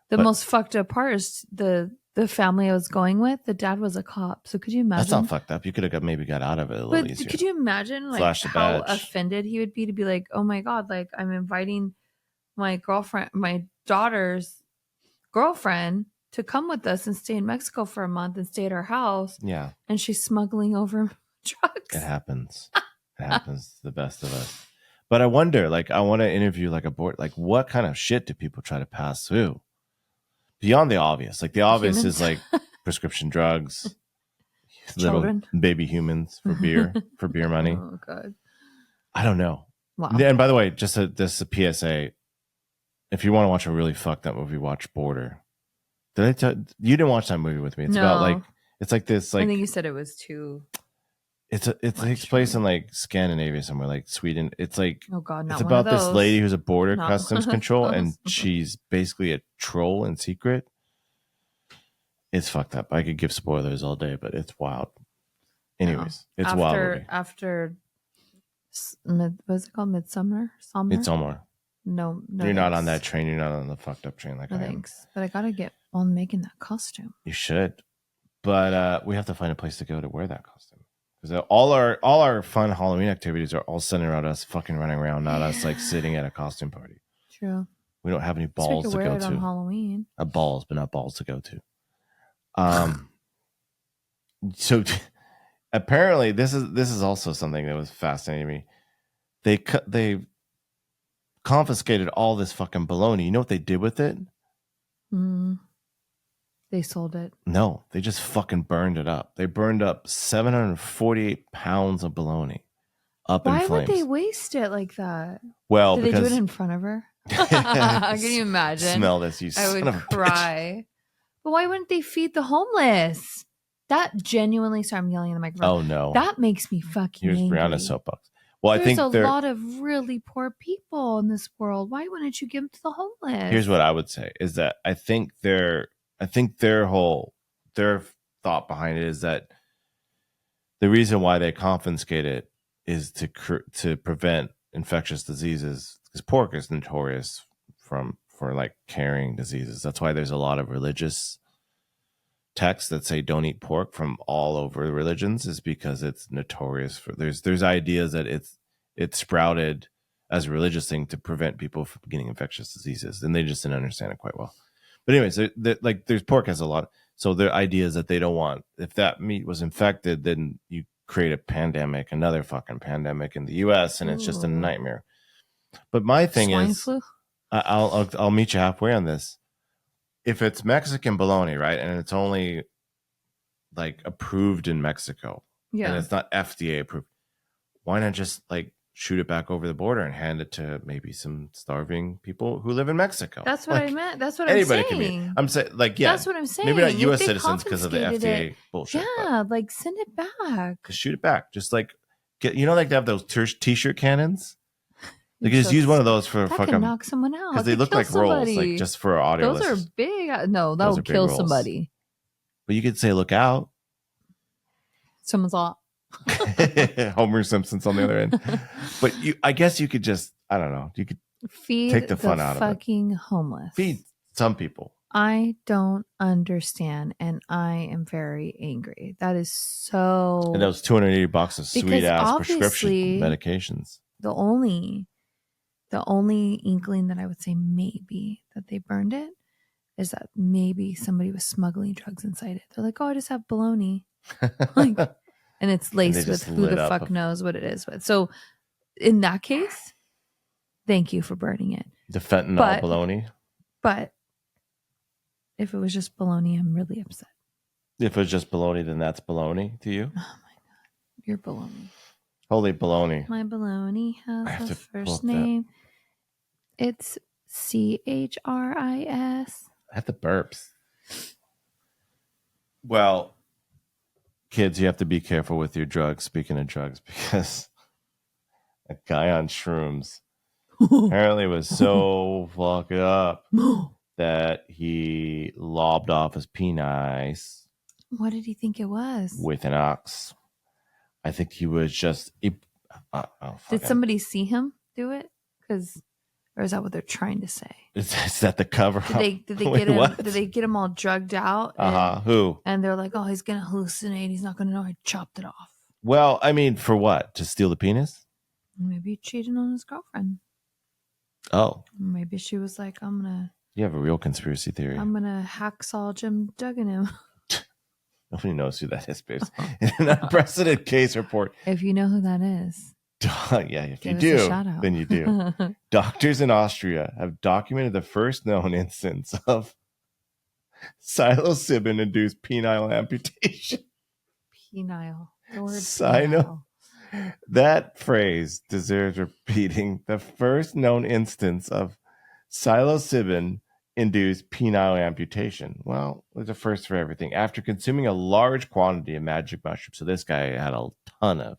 The most fucked up part is the the family I was going with, the dad was a cop. So could you imagine? That's not fucked up. You could have maybe got out of it a little easier. Could you imagine like Flash the how badge. offended he would be to be like, oh my God, like I'm inviting my girlfriend, my daughter's girlfriend to come with us and stay in Mexico for a month and stay at our house. Yeah. And she's smuggling over drugs. It happens. It happens to the best of us. But I wonder, like, I want to interview like a board, like what kind of shit do people try to pass through? Beyond the obvious. Like the obvious Humans? is like prescription drugs, Children. little baby humans for beer, for beer money. Oh God. I don't know. Wow. And by the way, just a PSA. If you want to watch a really fucked up movie, watch Border. Did I tell you didn't watch that movie with me? It's about like it's like this like I think you said it was too. It takes place in like Scandinavia somewhere, like Sweden. It's like oh God, not it's one about of this those. lady who's a border Not customs one of control, those. and she's basically a troll in secret. It's fucked up. I could give spoilers all day, but it's wild. Anyways, it's wild. After what's it called? Midsummer? Midsommar. No, You're not on that train. You're not on the fucked up train like no I am. Thanks, but I gotta get on making that costume. You should, but we have to find a place to go to wear that costume because all our fun Halloween activities are all centered around us fucking running around, not us like sitting at a costume party. True. We don't have any balls to wear go it to. On Halloween. Balls, but not balls to go to. So apparently this is also something that was fascinating to me. They confiscated all this fucking bologna. You know what they did with it? They sold it. No, they just fucking burned it up. They burned up 748 pounds of bologna up in flames. Why would they waste it like that? Well, did because they do it in front of her? Can you imagine? Smell this, you I son would of a cry. But why wouldn't they feed the homeless? That genuinely, sorry, I'm yelling in the microphone. Oh no, that makes me fucking Here's angry. Brianna's soapbox. Well, There's I think a lot of really poor people in this world. Why wouldn't you give them to the homeless? Here's what I would say is that I think their thought behind it is that the reason why they confiscate it is to prevent infectious diseases, because pork is notorious for like carrying diseases. That's why there's a lot of religious texts that say don't eat pork from all over religions, is because it's notorious for there's ideas that it's sprouted as a religious thing to prevent people from getting infectious diseases, and they just didn't understand it quite well. But anyways, like there's pork has a lot, so their idea is that they don't want, if that meat was infected, then you create a pandemic, another fucking pandemic in the U.S., and it's just a nightmare. But my thing Swine is, flu? I'll meet you halfway on this. If it's Mexican bologna, right, and it's only like approved in Mexico, and it's not FDA approved, why not just like shoot it back over the border and hand it to maybe some starving people who live in Mexico? That's what I meant. That's what anybody I'm saying. Can be. I'm saying, like, yeah, that's what I'm saying. Maybe not U.S. citizens because of the FDA bullshit. Yeah, like send it back. Just shoot it back. Just like get, like they have those t-shirt cannons. They can just use one of those for that fucking can knock someone out because they look like rolls, like just for audio. Those are big. No, that will kill somebody. But you could say, "Look out!" Someone's off. Homer Simpson's on the other end. But I guess you could just, I don't know, you could feed take the fun out of it. Fucking homeless. Feed some people. I don't understand, and I am very angry. That is so. And those $280 of sweet ass prescription medications. The only inkling that I would say maybe that they burned it is that maybe somebody was smuggling drugs inside it. They're like, oh, I just have bologna. Like, and it's laced with who the fuck knows what it is with. So in that case, thank you for burning it. The fentanyl bologna. But if it was just bologna, I'm really upset. If it was just bologna, then that's bologna to you? Oh my God. You're bologna. Holy bologna. My bologna has a first name. It's Chris. I have the burps. Well, kids, you have to be careful with your drugs. Speaking of drugs, because a guy on shrooms apparently was so fucked up that he lobbed off his penis. What did he think it was? With an ox. I think he was just. Did somebody see him do it? Because Or is that what they're trying to say? Is that the cover? Did they Wait, get him? what? Did they get him all drugged out? Who? And they're like, oh, he's gonna hallucinate. He's not gonna know I chopped it off. Well, I mean, for what? To steal the penis? Maybe he cheated on his girlfriend. Oh, maybe she was like, you have a real conspiracy theory. I'm gonna hacksaw Jim Duggan him. Nobody knows who that is, babes. In an unprecedented case report. If you know who that is. Yeah, if you do, then you do. Doctors in Austria have documented the first known instance of psilocybin-induced penile amputation. Penile. The word penile. That phrase deserves repeating. The first known instance of psilocybin-induced penile amputation. Well, it was a first for everything. After consuming a large quantity of magic mushrooms, so this guy had a ton of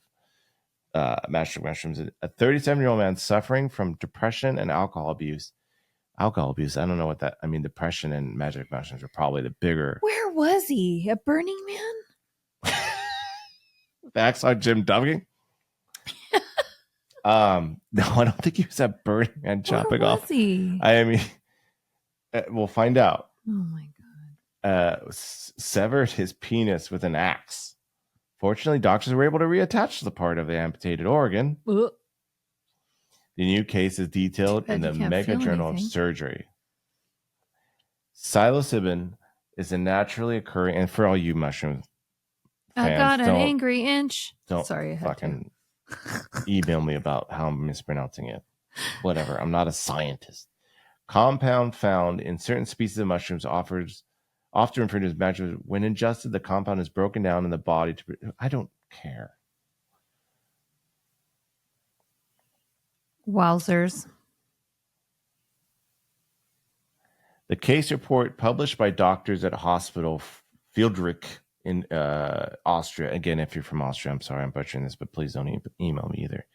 magic mushrooms. A 37-year-old man suffering from depression and alcohol abuse. Alcohol abuse. I don't know what that. I mean, depression and magic mushrooms are probably the bigger. Where was he? At Burning Man? Facts on Jim Duggan. No, I don't think he was at Burning Man chopping Where off. Was he? I mean, we'll find out. Oh my god! Severed his penis with an axe. Fortunately, doctors were able to reattach the part of the amputated organ. The new case is detailed in the Mega Journal of Surgery. Psilocybin is a naturally occurring, and for all you mushroom fans, I got an angry inch. Don't Sorry, fucking email me about how I'm mispronouncing it. Whatever. I'm not a scientist. Compound found in certain species of mushrooms often referred to as magic. When ingested, the compound is broken down in the body to. I don't care. Wowzers. The case report published by doctors at Hospital Fieldrich in Austria. Again, if you're from Austria, I'm sorry I'm butchering this, but please don't email me either.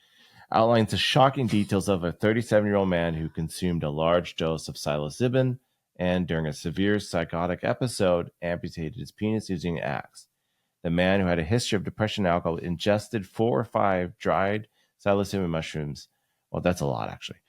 Outlines the shocking details of a 37-year-old man who consumed a large dose of psilocybin and during a severe psychotic episode, amputated his penis using an axe. The man, who had a history of depression and alcohol, ingested 4 or 5 dried psilocybin mushrooms. Well, that's a lot, actually,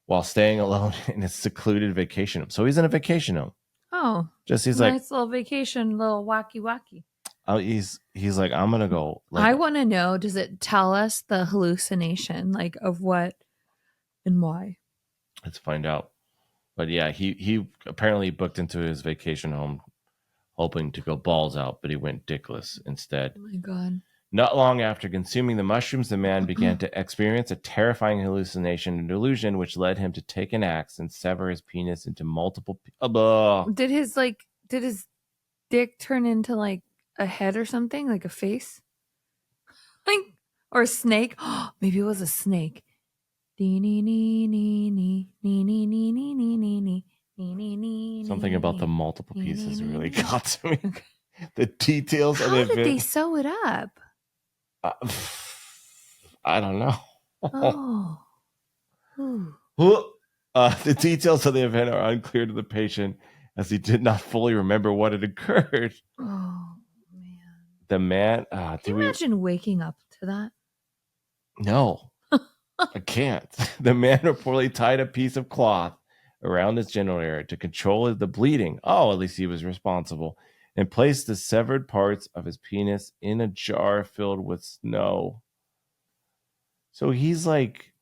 while staying alone in a secluded vacation home. So he's in a vacation home. Oh, he's nice little vacation, little wacky. Oh, he's like, I'm gonna go. I want to know. Does it tell us the hallucination, like of what and why? Let's find out. But yeah, he apparently booked into his vacation home, hoping to go balls out, but he went dickless instead. Oh my god! Not long after consuming the mushrooms, the man began to experience a terrifying hallucination and delusion, which led him to take an axe and sever his penis into multiple. Did his dick turn into like a head or something, like a face, like or a snake? Maybe it was a snake. Something about the multiple pieces really got to me. The details of the event. How did they sew it up? I don't know. Oh. The details of the event are unclear to the patient, as he did not fully remember what had occurred. Oh man! The man. Can you imagine waking up to that? No, I can't. The man reportedly tied a piece of cloth around his genital area to control the bleeding. Oh, at least he was responsible. And placed the severed parts of his penis in a jar filled with snow. So he's like...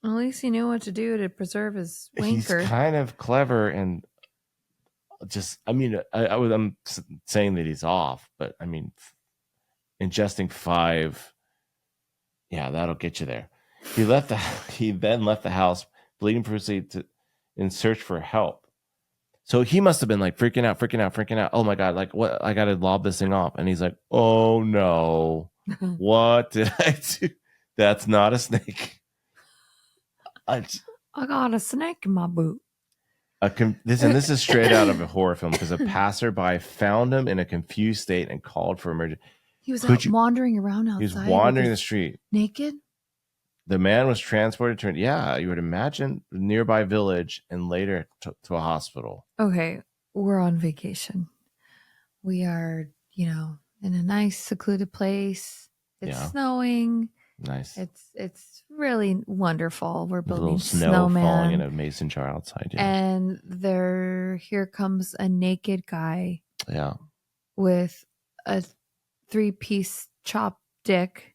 At least he knew what to do to preserve his winker. He's kind of clever and just... I mean, I'm saying that he's off, but I mean, ingesting 5... Yeah, that'll get you there. He then left the house, bleeding profusely in search for help. So he must have been like freaking out. Oh my God, like what? I got to lob this thing off. And he's like, oh no, what did I do? That's not a snake. I got a snake in my boot. This is straight out of a horror film, because a passerby found him in a confused state and called for emergency. He was wandering around outside. He was wandering the street. Naked? The man was transported to, you would imagine, a nearby village and later to a hospital. Okay, we're on vacation. We are, in a nice secluded place. It's snowing. Nice. It's really wonderful. We're A building little snow falling in snowman, a mason jar outside. Yeah. and here comes a naked guy Yeah. with a 3-piece chopped dick,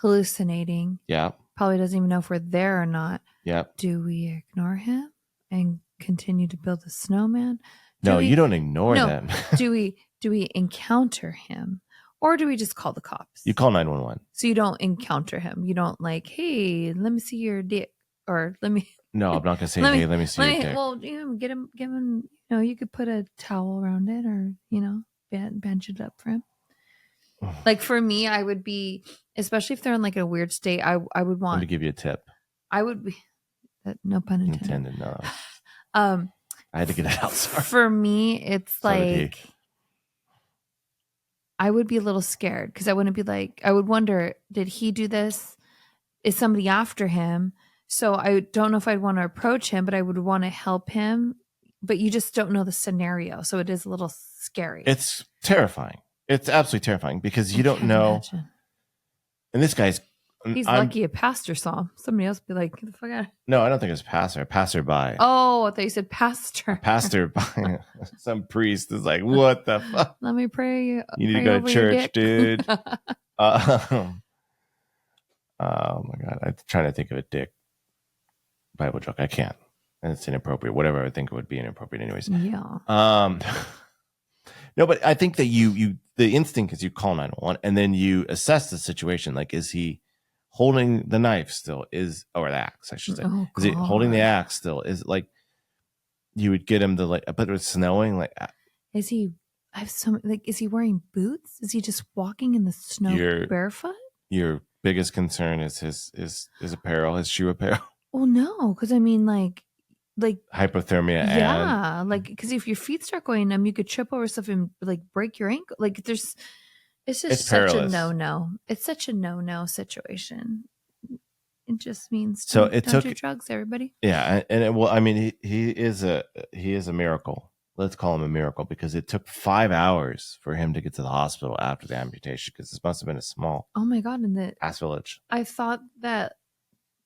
hallucinating. Yeah. Probably doesn't even know if we're there or not. Yeah. Do we ignore him and continue to build a snowman? No, you don't ignore them. do we encounter him, or do we just call the cops? You call 911. So you don't encounter him. You don't like, hey, let me see your dick, or let me. No, I'm not gonna say, hey, let me see your dick. Well, get him. You could put a towel around it, or bandage it up for him. Like for me, I would be, especially if they're in like a weird state. I would want. Let me give you a tip. I would be. No pun intended. No. I had to get it out. Sorry. For me, it's like I would be a little scared because I wouldn't be like, I would wonder, did he do this? Is somebody after him? So I don't know if I'd want to approach him, but I would want to help him. But you just don't know the scenario. So it is a little scary. It's terrifying. It's absolutely terrifying because you don't know. Imagine. And this guy's. He's lucky a pastor saw him. Somebody else would be like, get the fuck out. No, I don't think it's pastor. Passerby. Oh, I thought you said pastor. Passerby. Some priest is like, what the fuck? Let me pray. You need to go to church, dude. Oh my God. I'm trying to think of a dick Bible joke. I can't. And it's inappropriate. Whatever I would think it would be inappropriate anyways. Yeah. No, but I think that the instinct is you call 911 and then you assess the situation. Like, is he holding the knife still? Or the axe, I should say. Oh, is he holding the axe still? Is it like you would get him to like, but it was snowing. Like, is he? I have so like. Is he wearing boots? Is he just walking in the snow barefoot? Your biggest concern is his apparel, his shoe apparel. Well, no, because I mean, like hypothermia. Yeah, like because if your feet start going numb, you could trip over stuff and like break your ankle. Like it's just such a no. It's such a no situation. It just means don't do drugs, everybody. Yeah, I mean, he is a miracle. Let's call him a miracle because it took 5 hours for him to get to the hospital after the amputation because this must have been a small. Oh my God! In the ass village. I thought that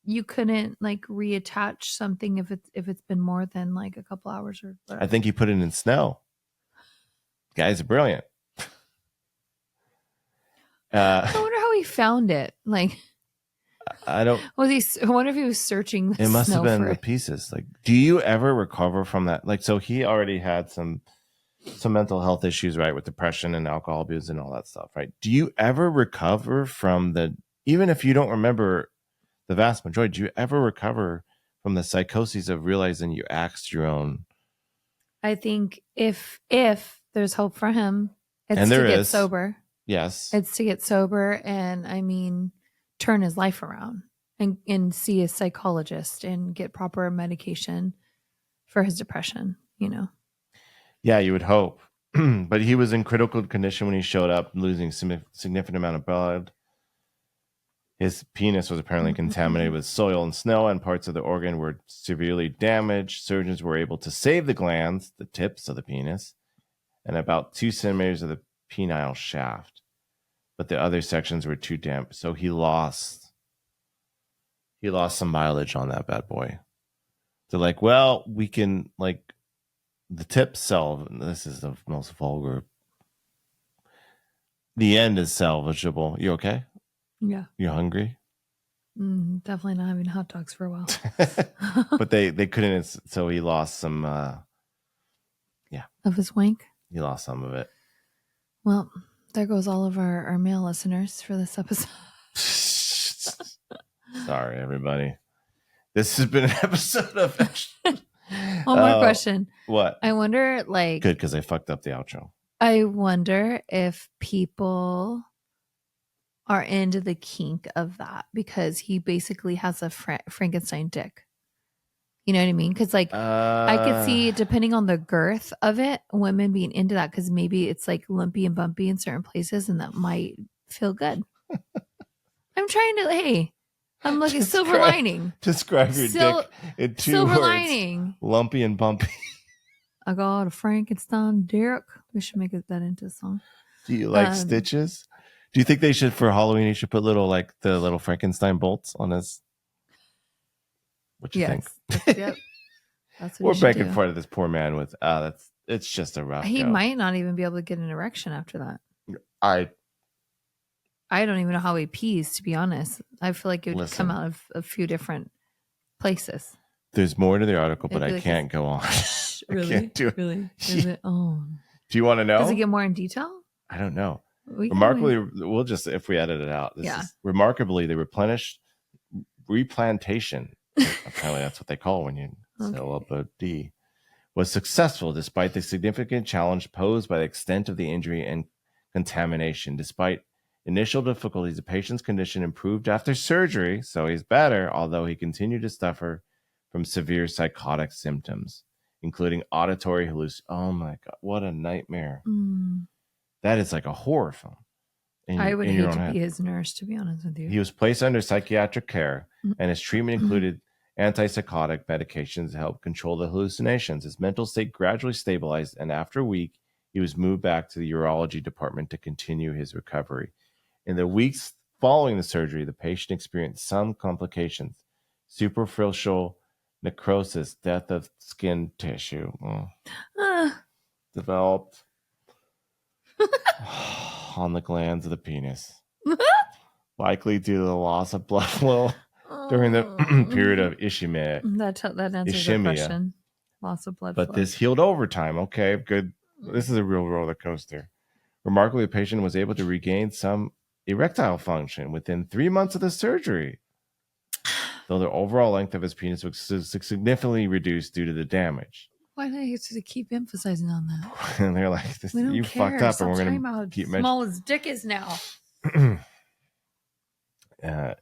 you couldn't like reattach something if it's been more than like a couple hours or whatever. I think he put it in snow. Guys are brilliant. I wonder how he found it. Like, I don't. I wonder if he was searching. It must have been the pieces. Like, do you ever recover from that? Like, so he already had some mental health issues, right, with depression and alcohol abuse and all that stuff, right? Do you ever recover from even if you don't remember the vast majority, do you ever recover from the psychoses of realizing you axed your own? I think if there's hope for him, it's to get sober. Yes. It's to get sober and I mean turn his life around and see a psychologist and get proper medication for his depression, Yeah, you would hope. But he was in critical condition when he showed up, losing significant amount of blood. His penis was apparently contaminated with soil and snow, and parts of the organ were severely damaged. Surgeons were able to save the glands, the tips of the penis, and about 2 centimeters of the penile shaft. But the other sections were too damp, so he lost some mileage on that bad boy. They're like, well, we can, like, the tip salve. This is the most vulgar. The end is salvageable. You okay? Yeah. You hungry? Definitely not having hot dogs for a while. But they couldn't, so he lost some, of his wank? He lost some of it. Well, there goes all of our male listeners for this episode. Sorry, everybody. This has been an episode of... One more question. What? I wonder, like... Good, because I fucked up the outro. I wonder if people are into the kink of that because he basically has a Frankenstein dick. You know what I mean? Because like I could see, depending on the girth of it, women being into that because maybe it's like lumpy and bumpy in certain places and that might feel good. I'm trying to, I'm looking silver lining. Describe your dick in 2 words. Silver lining. Lumpy and bumpy. I got a Frankenstein dick. We should make that into a song. Do you like stitches? Do you think they should, for Halloween, you should put the little Frankenstein bolts on his? What you think? Yep. That's what We're you should making do. fun of this poor man with it's just a rough He go. might not even be able to get an erection after that. I don't even know how he pees, to be honest. I feel like it would Listen. come out of a few different places. There's more to the article, but It'd be I like can't go on. Really? Can't do it. Really? Is it? Oh. Do you want to know? Does it get more in detail? I don't know. We Remarkably, we'll just, if we edit it out. Remarkably, they replenished replantation. Apparently, that's what they call when you sell up a D. Was successful despite the significant challenge posed by the extent of the injury and contamination. Despite initial difficulties, the patient's condition improved after surgery, so he's better, although he continued to suffer from severe psychotic symptoms, including auditory hallucinations. Oh my God, what a nightmare. That is like a horror film. I would hate to be his nurse, to be honest with you. He was placed under psychiatric care, and his treatment included antipsychotic medications to help control the hallucinations. His mental state gradually stabilized, and after a week, he was moved back to the urology department to continue his recovery. In the weeks following the surgery, the patient experienced some complications: superficial necrosis, death of skin tissue, developed on the glands of the penis, likely due to the loss of blood flow during the period of ischemia. That answers the question. Loss of blood flow. But this healed over time. Okay, good. This is a real roller coaster. Remarkably, the patient was able to regain some erectile function within 3 months of the surgery, though the overall length of his penis was significantly reduced due to the damage. Why do I have to keep emphasizing on that? And they're like, "You fucked up," and we're going to keep mentioning how small his dick is now.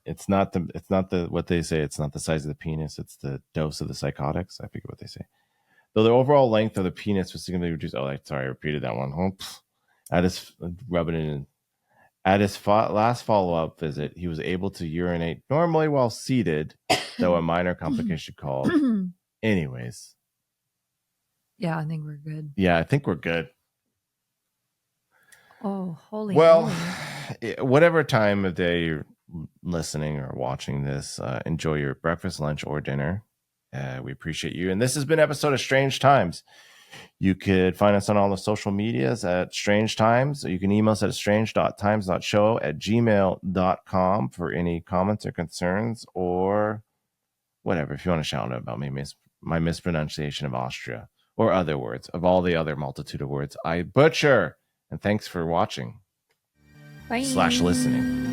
It's not the what they say. It's not the size of the penis. It's the dose of the psychotics. I forget what they say. Though the overall length of the penis was significantly reduced. Oh, sorry, I repeated that one. I just rubbing it in. At his last follow-up visit, he was able to urinate normally while seated, though a minor complication called. Anyways. Yeah, I think we're good. Yeah, I think we're good. Oh, holy. Whatever time of day you're listening or watching this, enjoy your breakfast, lunch, or dinner. We appreciate you. And this has been an episode of Strange Times. You could find us on all the social medias at Strange Times. You can email us at strange.times.show@gmail.com for any comments or concerns or whatever. If you want to shout out about me, my mispronunciation of Austria or other words, of all the other multitude of words I butcher. And thanks for watching. Bye. /listening.